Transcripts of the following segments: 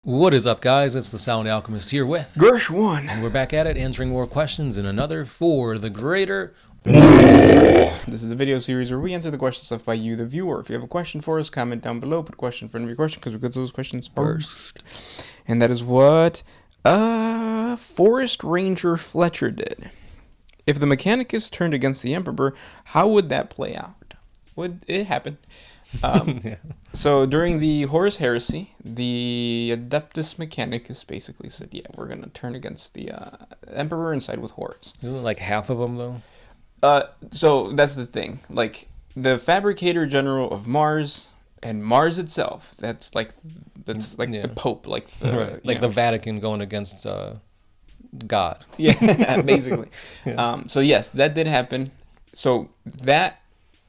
What is up, guys? It's the Sound Alchemist here with Gersh1. and we're back at it, answering more questions in another For the Greater. This is a video series where we answer the questions left by you, the viewer. If you have a question for us, comment down below. Put a question in front of your question because we get those questions first. And that is what Forest Ranger Fletcher did. If the Mechanicus turned against the Emperor, how would that play out? Would it happen? Yeah. So during the Horus Heresy, the Adeptus Mechanicus basically said, yeah, we're going to turn against the Emperor and side with Horus. Isn't it like half of them, though? So that's the thing. Like, the Fabricator General of Mars and Mars itself, that's like the Pope, like the, right. The Vatican going against God. Yeah, basically. Yeah. So yes, that did happen. So that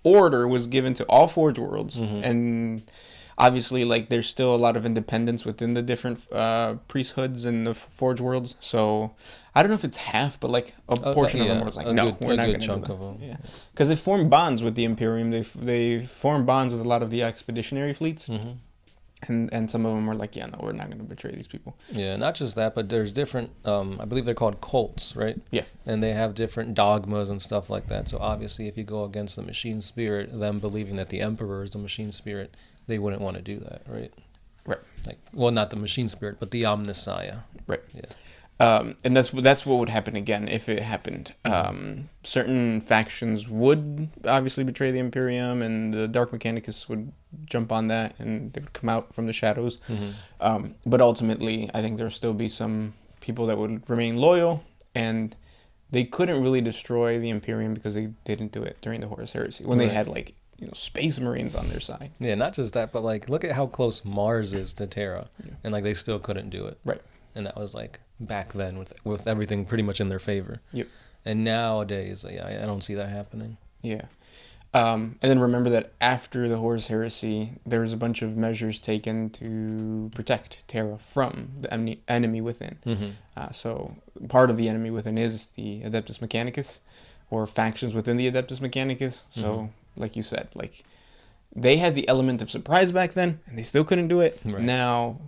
order was given to all Forge Worlds, and obviously, like, there's still a lot of independence within the different priesthoods and the Forge Worlds. So I don't know if it's half, but like a portion of them was like, no, we're not going to do that. Yeah, because they formed bonds with the Imperium. They formed bonds with a lot of the expeditionary fleets. And some of them were like, yeah, no, we're not going to betray these people. Yeah, not just that, but there's different, I believe they're called cults, right? Yeah. And they have different dogmas and stuff like that. So obviously, if you go against the machine spirit, them believing that the Emperor is the machine spirit, they wouldn't want to do that, right? Right. Like, well, not the machine spirit, but the Omnissiah. Right. Yeah. And that's what would happen again if it happened. Certain factions would obviously betray the Imperium, and the Dark Mechanicus would jump on that, and they would come out from the shadows. But ultimately, I think there'll still be some people that would remain loyal, and they couldn't really destroy the Imperium because they didn't do it during the Horus Heresy when they had Space Marines on their side. Yeah, not just that, but like look at how close Mars is to Terra, and like they still couldn't do it. Right. And that was like back then with everything pretty much in their favor. Yep. And nowadays, I don't see that happening. Yeah. And then remember that after the Horus Heresy, there was a bunch of measures taken to protect Terra from the enemy within. So part of the enemy within is the Adeptus Mechanicus, or factions within the Adeptus Mechanicus. So, like you said, like, they had the element of surprise back then, and they still couldn't do it. Right. Now,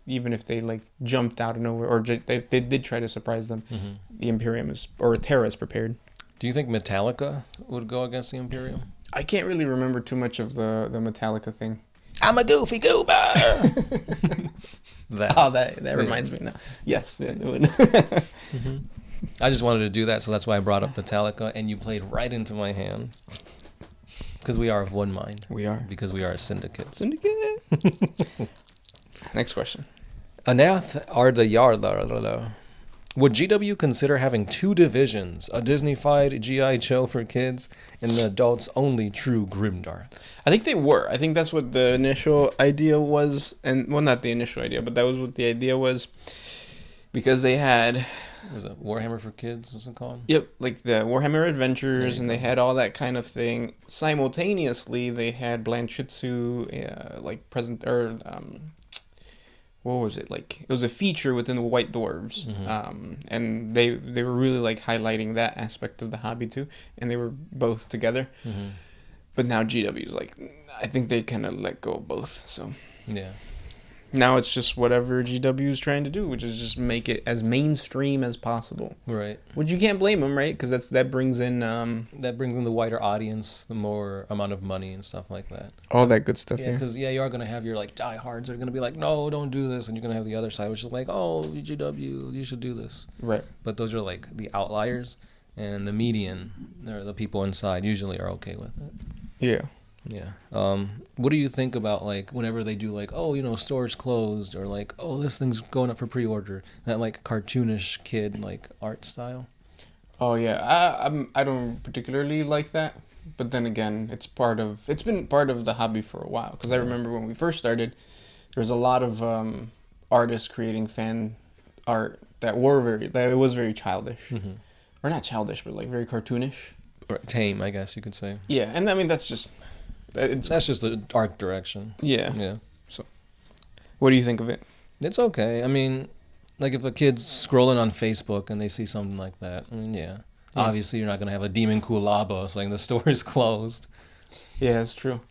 even if they like jumped out of nowhere, or they did try to surprise them, the Imperium or Terra is prepared. Do you think Metallica would go against the Imperium? I can't really remember too much of the Metallica thing. I'm a goofy goober. that reminds me now. Yes, they would. I just wanted to do that, so that's why I brought up Metallica, and you played right into my hand. Because we are of one mind. We are. Because we are a syndicate. Next question. Anath Ardayarla. Would GW consider having two divisions, a Disney-fied G.I. Joe for kids and the adults-only true Grimdark? I think they were. I think that's what the initial idea was. And, well, not the initial idea, but that was what the idea was. Because they had... Was it Warhammer for Kids? What's it called? Yep, like the Warhammer Adventures, and they had all that kind of thing. Simultaneously, they had Blanchitsu, what was it, like, it was a feature within the White Dwarves, and they were really like highlighting that aspect of the hobby too, and they were both together. But now GW's like, I think they kind of let go of both, so yeah, now it's just whatever GW is trying to do, which is just make it as mainstream as possible. Right. Which you can't blame them, right? Because that brings in the wider audience, the more amount of money and stuff like that. All that good stuff. Yeah, because you are gonna have your like diehards that are gonna be like, no, don't do this, and you're gonna have the other side, which is like, oh, GW, you should do this. Right. But those are like the outliers, and the median, or the people inside, usually are okay with it. Yeah. Yeah. What do you think about, like, whenever they do, like, oh, stores closed, or like, oh, this thing's going up for pre-order, that like cartoonish kid like art style? Oh yeah, I don't particularly like that, but then again, it's been part of the hobby for a while. Because I remember when we first started, there was a lot of artists creating fan art that it was very childish, or not childish, but like very cartoonish, or tame, I guess you could say. Yeah, and I mean that's just the art direction. Yeah. Yeah. So, what do you think of it? It's okay. I mean, like if a kid's scrolling on Facebook and they see something like that, I mean, yeah. Obviously you're not going to have a Demon Kulaba saying the store is closed. Yeah, that's true.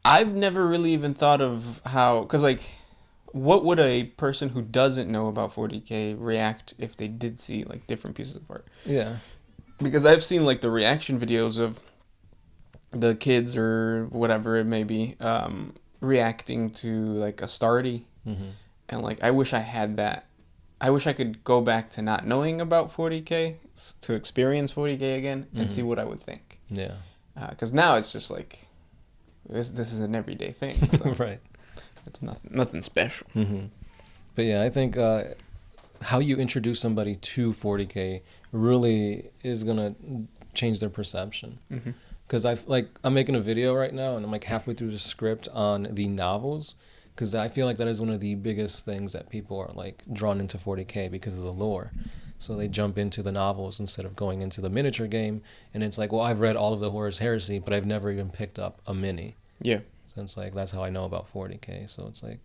I've never really even thought of how, because like what would a person who doesn't know about 40K react if they did see like different pieces of art? Yeah. Because I've seen like the reaction videos of the kids or whatever it may be reacting to like Astartes, and like I wish I had that. I wish I could go back to not knowing about 40K to experience 40K again and see what I would think. Yeah. Because now it's just like this is an everyday thing. So Right. It's nothing special. But yeah, I think how you introduce somebody to 40K really is gonna change their perception. Because I'm making a video right now, and I'm like halfway through the script on the novels, because I feel like that is one of the biggest things that people are like drawn into 40K because of the lore. So they jump into the novels instead of going into the miniature game, and it's like, well, I've read all of the Horus Heresy, but I've never even picked up a mini. Yeah. So it's like that's how I know about 40K. So it's like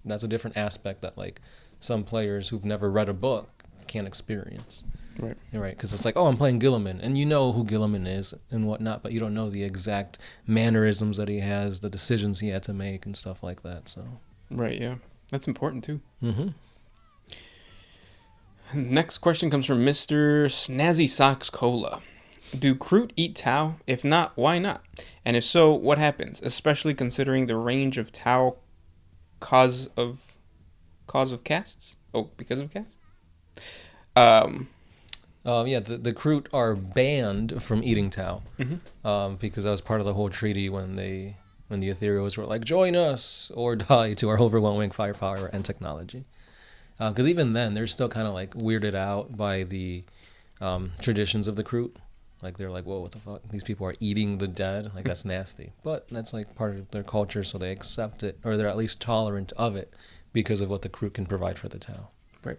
that's a different aspect that like some players who've never read a book can't experience. Right. Right, because it's like, oh, I'm playing Gilliman, and you know who Gilliman is and whatnot, but you don't know the exact mannerisms that he has, the decisions he had to make, and stuff like that. So. Right. Yeah, that's important too. Next question comes from Mr. Snazzy Socks Cola. Do Kroot eat Tau? If not, why not? And if so, what happens? Especially considering the range of Tau cause of casts? Oh, because of casts? Yeah, the Kroot are banned from eating Tau, because that was part of the whole treaty when the Ethereals were like, join us or die to our overwhelming firepower and technology. Because even then, they're still kind of like weirded out by the traditions of the Kroot. Like they're like, whoa, what the fuck? These people are eating the dead. Like that's nasty. But that's like part of their culture, so they accept it, or they're at least tolerant of it because of what the Kroot can provide for the Tau. Right.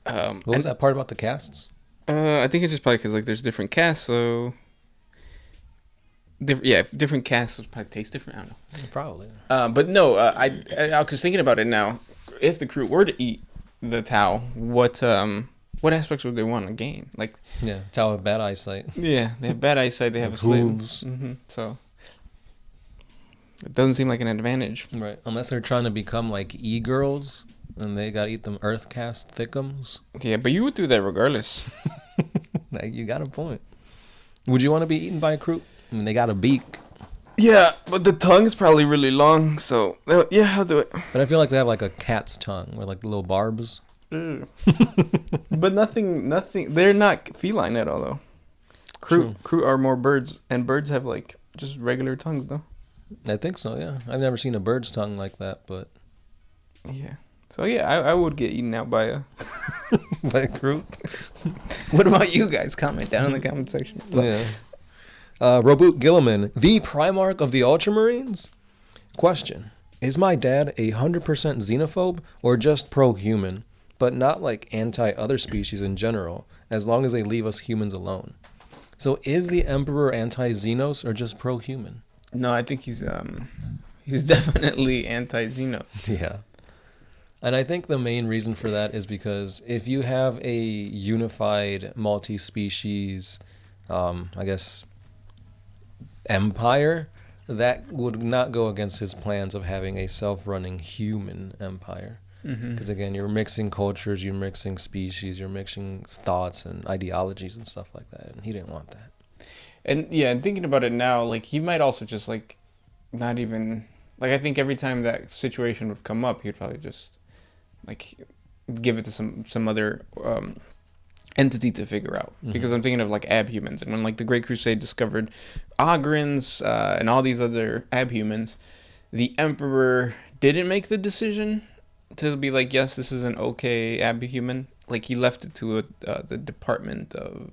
What was that part about the castes? I think it's just probably because like there's different castes, so different castes would probably taste different. I don't know. Probably. But no, I was thinking about it now. If the Kroot were to eat the Tau, what aspects would they want to gain? Like Tau have bad eyesight. Yeah, they have bad eyesight. They have hooves. So it doesn't seem like an advantage. Right, unless they're trying to become like e-girls, and they gotta eat them earth cast thickums. Yeah, but you would do that regardless. You got a point. Would you want to be eaten by a Kroot? I mean, they got a beak. Yeah, but the tongue is probably really long, so yeah, I'll do it. But I feel like they have like a cat's tongue, or like the little barbs. But nothing. They're not feline at all, though. Kroot are more birds, and birds have like just regular tongues, though. I think so. Yeah, I've never seen a bird's tongue like that, but yeah. So yeah, I would get eaten out by a by a Kroot. What about you guys? Comment down in the comment section. Yeah. Roboot Gilliman, the Primarch of the Ultramarines? Question: is my dad 100% xenophobe or just pro-human? But not like anti-other species in general, as long as they leave us humans alone. So is the Emperor anti-Xenos or just pro-human? No, I think he's definitely anti-Xeno. Yeah. And I think the main reason for that is because if you have a unified multi-species, I guess, empire, that would not go against his plans of having a self-running human empire. Because again, you're mixing cultures, you're mixing species, you're mixing thoughts and ideologies and stuff like that, and he didn't want that. And yeah, and thinking about it now, like he might also just like not even like I think every time that situation would come up, he'd probably just like give it to some other entity to figure out. Because I'm thinking of like abhumans, and when like the Great Crusade discovered Ogrins and all these other abhumans, the Emperor didn't make the decision to be like, yes, this is an okay abhuman. Like he left it to the department of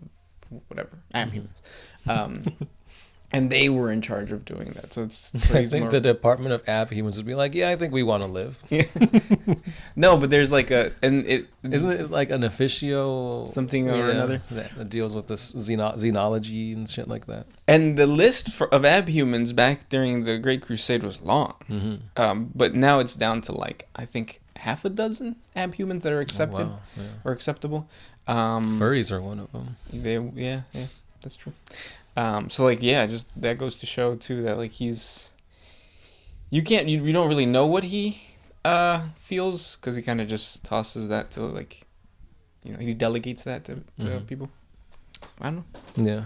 whatever abhumans, and they were in charge of doing that. So I think the department of abhumans would be like, yeah, I think we want to live. Yeah. No, but there's like isn't it like an officio something or another that deals with this xenology and shit like that. And the list of abhumans back during the Great Crusade was long, but now it's down to like I think half a dozen abhumans that are accepted or acceptable. Furries are one of them. Yeah, that's true. So like just that goes to show too that like you don't really know what he feels, because he kind of just tosses that to, like, he delegates that to people. So, I don't know. Yeah.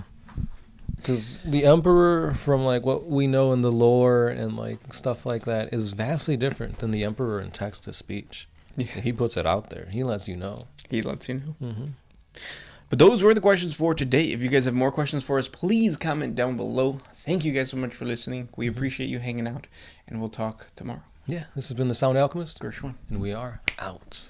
Because the Emperor, from like what we know in the lore and like stuff like that, is vastly different than the Emperor in text to speech. Yeah. He puts it out there. He lets you know. Mm-hmm. But those were the questions for today. If you guys have more questions for us, please comment down below. Thank you guys so much for listening. We appreciate you hanging out, and we'll talk tomorrow. Yeah, this has been the Sound Alchemist. Gershwin. And we are out.